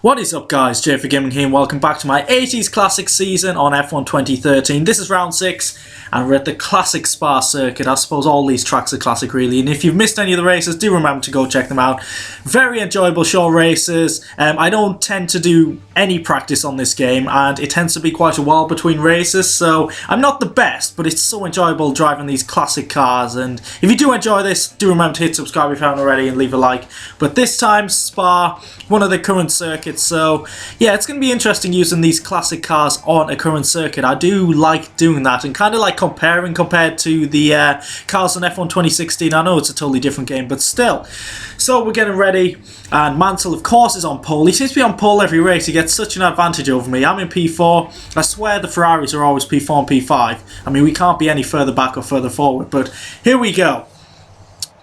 What is up guys, JayFerGaming here and welcome back to my 80s Classic season on F1 2013. This is round 6 and we're at the Classic Spa circuit. I suppose all these tracks are classic really, and if you've missed any of the races, do remember to go check them out. Very enjoyable short races. I don't tend to do any practice on this game and it tends to be quite a while between races, so I'm not the best, but it's so enjoyable driving these classic cars. And if you do enjoy this, do remember to hit subscribe if you haven't already and leave a like. But this time Spa, one of the current circuits. So yeah, it's going to be interesting using these classic cars on a current circuit. I do like doing that and kind of like compared to the cars on F1 2016. I know it's a totally different game, but still. So we're getting ready, and Mansell of course is on pole. He seems to be on pole every race. He gets such an advantage over me. I'm in P4. I swear the Ferraris are always P4 and P5. I mean, we can't be any further back or further forward, but here we go.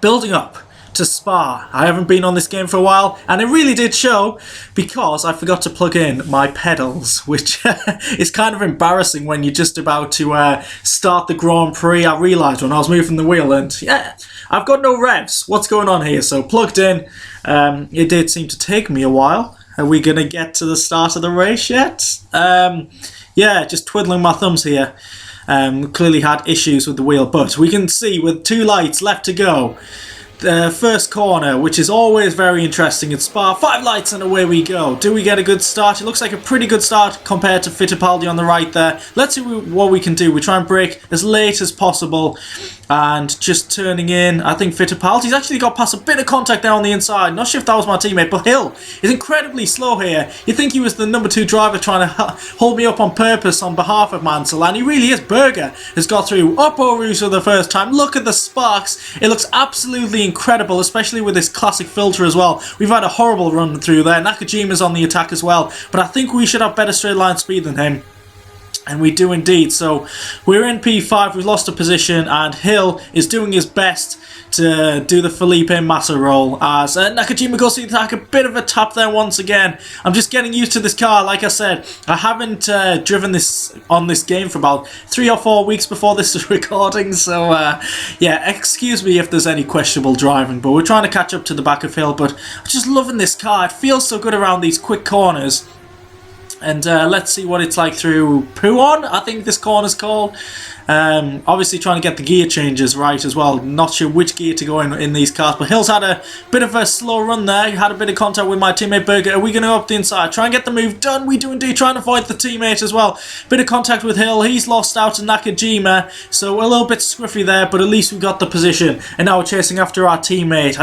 Building up to Spa. I haven't been on this game for a while and it really did show because I forgot to plug in my pedals, which is kind of embarrassing when you're just about to start the Grand Prix. I realised when I was moving the wheel and yeah, I've got no revs. What's going on here? So plugged in. It did seem to take me a while. Are we going to get to the start of the race yet? Yeah, just twiddling my thumbs here. Clearly had issues with the wheel, but we can see with 2 lights left to go. The first corner, which is always very interesting at Spa. 5 lights and away we go. Do we get a good start? It looks like a pretty good start compared to Fittipaldi on the right there. Let's see what we can do. We try and brake as late as possible and just turning in. I think Fittipaldi's actually got past a bit of contact there on the inside. Not sure if that was my teammate, but Hill is incredibly slow here. You think he was the number 2 driver trying to hold me up on purpose on behalf of Mansell, and he really is. Berger has got through up Eau Rouge for the first time. Look at the sparks. It looks absolutely incredible, especially with this classic filter as well. We've had a horrible run through there. Nakajima's on the attack as well, but I think we should have better straight line speed than him. And we do indeed. So we're in P5, we've lost a position, and Hill is doing his best to do the Felipe Massa roll as Nakajima goes to the attack. A bit of a tap there once again. I'm just getting used to this car. Like I said, I haven't driven this on this game for about 3 or 4 weeks before this is recording, so yeah, excuse me if there's any questionable driving, but we're trying to catch up to the back of Hill. But I'm just loving this car. It feels so good around these quick corners. And let's see what it's like through Puon, I think this corner's called. Obviously trying to get the gear changes right as well. Not sure which gear to go in these cars, but Hill's had a bit of a slow run there. He had a bit of contact with my teammate Berger. Are we going to go up the inside? Try and get the move done. We do indeed. Try and avoid the teammate as well. Bit of contact with Hill. He's lost out to Nakajima, so a little bit scruffy there, but at least we got the position. And now we're chasing after our teammate.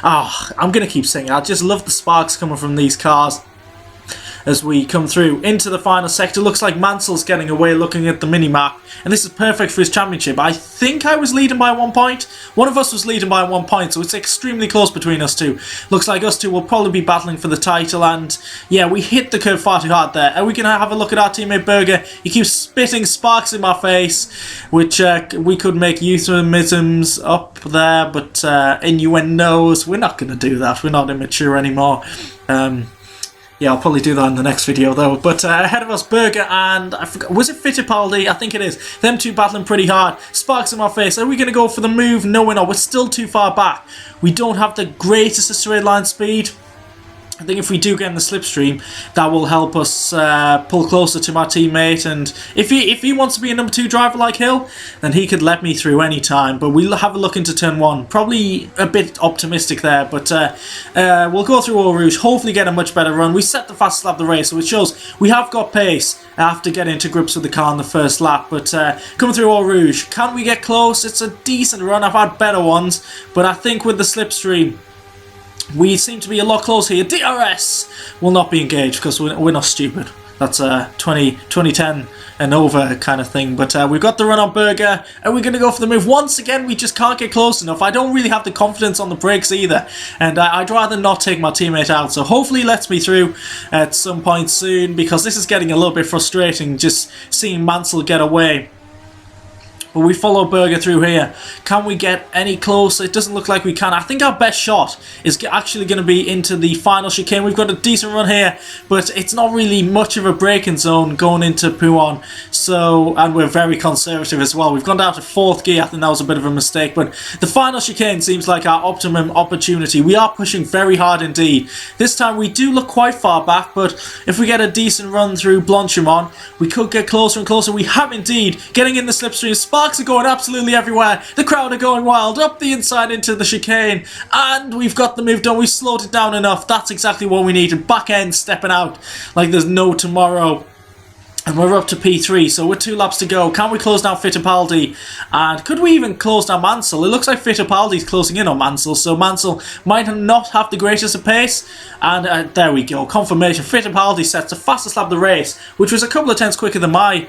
I'm going to keep saying it. I just love the sparks coming from these cars as we come through into the final sector. Looks like Mansell's getting away looking at the mini-map, and this is perfect for his championship. I think I was leading by 1 point. One of us was leading by 1 point, so it's extremely close between us two. Looks like us two will probably be battling for the title, and yeah, we hit the curve far too hard there. Are we going to have a look at our teammate Berger? He keeps spitting sparks in my face, which we could make euphemisms up there, but innuendos, we're not going to do that. We're not immature anymore. Yeah, I'll probably do that in the next video though. But ahead of us, Berger and, I forgot, was it Fittipaldi? I think it is. Them two battling pretty hard. Sparks in my face. Are we going to go for the move? No, we're not. We're still too far back. We don't have the greatest of straight line speed. I think if we do get in the slipstream, that will help us pull closer to my teammate. And if he wants to be a number 2 driver like Hill, then he could let me through any time. But we'll have a look into turn 1. Probably a bit optimistic there, but we'll go through Eau Rouge, hopefully get a much better run. We set the fastest lap of the race, so it shows we have got pace after getting into grips with the car in the first lap. But coming through Eau Rouge, can we get close? It's a decent run. I've had better ones, but I think with the slipstream, we seem to be a lot closer here. DRS will not be engaged because we're not stupid. That's a 2010 and over kind of thing. But we've got the run on Berger. Are we going to go for the move? Once again, we just can't get close enough. I don't really have the confidence on the brakes either. And I'd rather not take my teammate out. So hopefully he lets me through at some point soon, because this is getting a little bit frustrating just seeing Mansell get away. But we follow Berger through here. Can we get any closer? It doesn't look like we can. I think our best shot is actually going to be into the final chicane. We've got a decent run here, but it's not really much of a braking zone going into Puon. So, and we're very conservative as well. We've gone down to 4th gear. I think that was a bit of a mistake, but the final chicane seems like our optimum opportunity. We are pushing very hard indeed. This time we do look quite far back, but if we get a decent run through Blanchimont, we could get closer and closer. We have indeed, getting in the slipstream. Sparks are going absolutely everywhere. The crowd are going wild, up the inside into the chicane, and we've got the move done. We've slowed it down enough. That's exactly what we needed. Back end stepping out like there's no tomorrow. And we're up to P3, so we're 2 laps to go. Can we close down Fittipaldi? And could we even close down Mansell? It looks like Fittipaldi's closing in on Mansell, so Mansell might not have the greatest of pace. And there we go, confirmation. Fittipaldi sets the fastest lap of the race, which was a couple of tenths quicker than my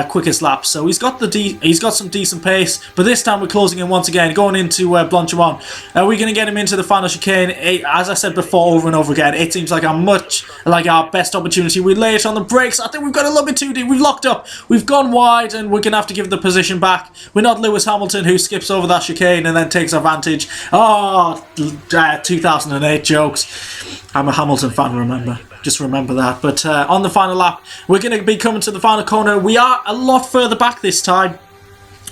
quickest lap. So he's got some decent pace, but this time we're closing in once again, going into Blanchimont. Are we going to get him into the final chicane? As I said before, over and over again, it seems like our best opportunity. We lay it on the brakes. I think we've got a little bit too deep. We've locked up. We've gone wide, and we're going to have to give the position back. We're not Lewis Hamilton, who skips over that chicane and then takes advantage. Oh, 2008 jokes. I'm a Hamilton fan, remember. Just remember that. But on the final lap, we're going to be coming to the final corner. We are a lot further back this time,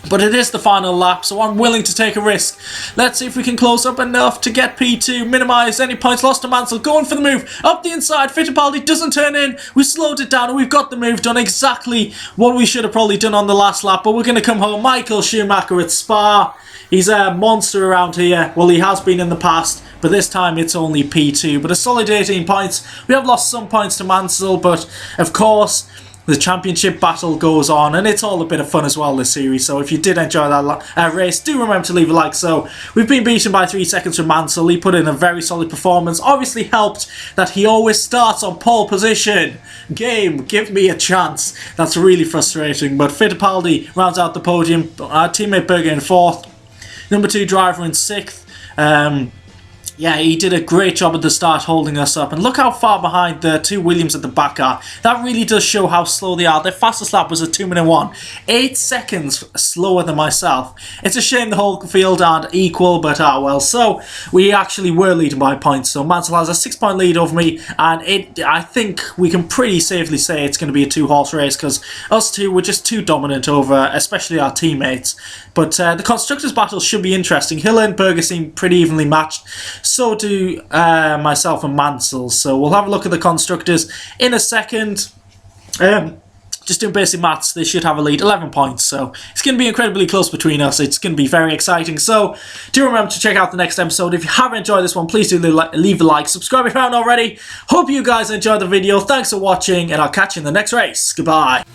but it is the final lap, so I'm willing to take a risk. Let's see if we can close up enough to get P2, minimise any points lost to Mansell. Going for the move, up the inside, Fittipaldi doesn't turn in. We slowed it down and we've got the move done, exactly what we should have probably done on the last lap, but we're going to come home. Michael Schumacher at Spa. He's a monster around here. Well, he has been in the past, but this time it's only P2. But a solid 18 points. We have lost some points to Mansell, but of course, the championship battle goes on, and it's all a bit of fun as well this series. So if you did enjoy that race, do remember to leave a like. So we've been beaten by 3 seconds from Mansell. He put in a very solid performance. Obviously helped that he always starts on pole position. Game, give me a chance. That's really frustrating. But Fittipaldi rounds out the podium. Our teammate Berger in 4th. Number 2 driver in 6th. Yeah, he did a great job at the start holding us up. And look how far behind the 2 Williams at the back are. That really does show how slow they are. Their fastest lap was a 2-minute 1. 8 seconds slower than myself. It's a shame the whole field aren't equal, but well. So, we actually were leading by points. So, Mansell has a 6-point lead over me. And I think we can pretty safely say it's going to be a 2-horse race, because us two were just too dominant over, especially our teammates. But the Constructors' battle should be interesting. Hill and Berger seem pretty evenly matched. So do myself and Mansell. So we'll have a look at the Constructors in a second. Just doing basic maths, they should have a lead, 11 points. So it's going to be incredibly close between us. It's going to be very exciting. So do remember to check out the next episode. If you have enjoyed this one, please do leave a like. Subscribe if you haven't already. Hope you guys enjoyed the video. Thanks for watching, and I'll catch you in the next race. Goodbye.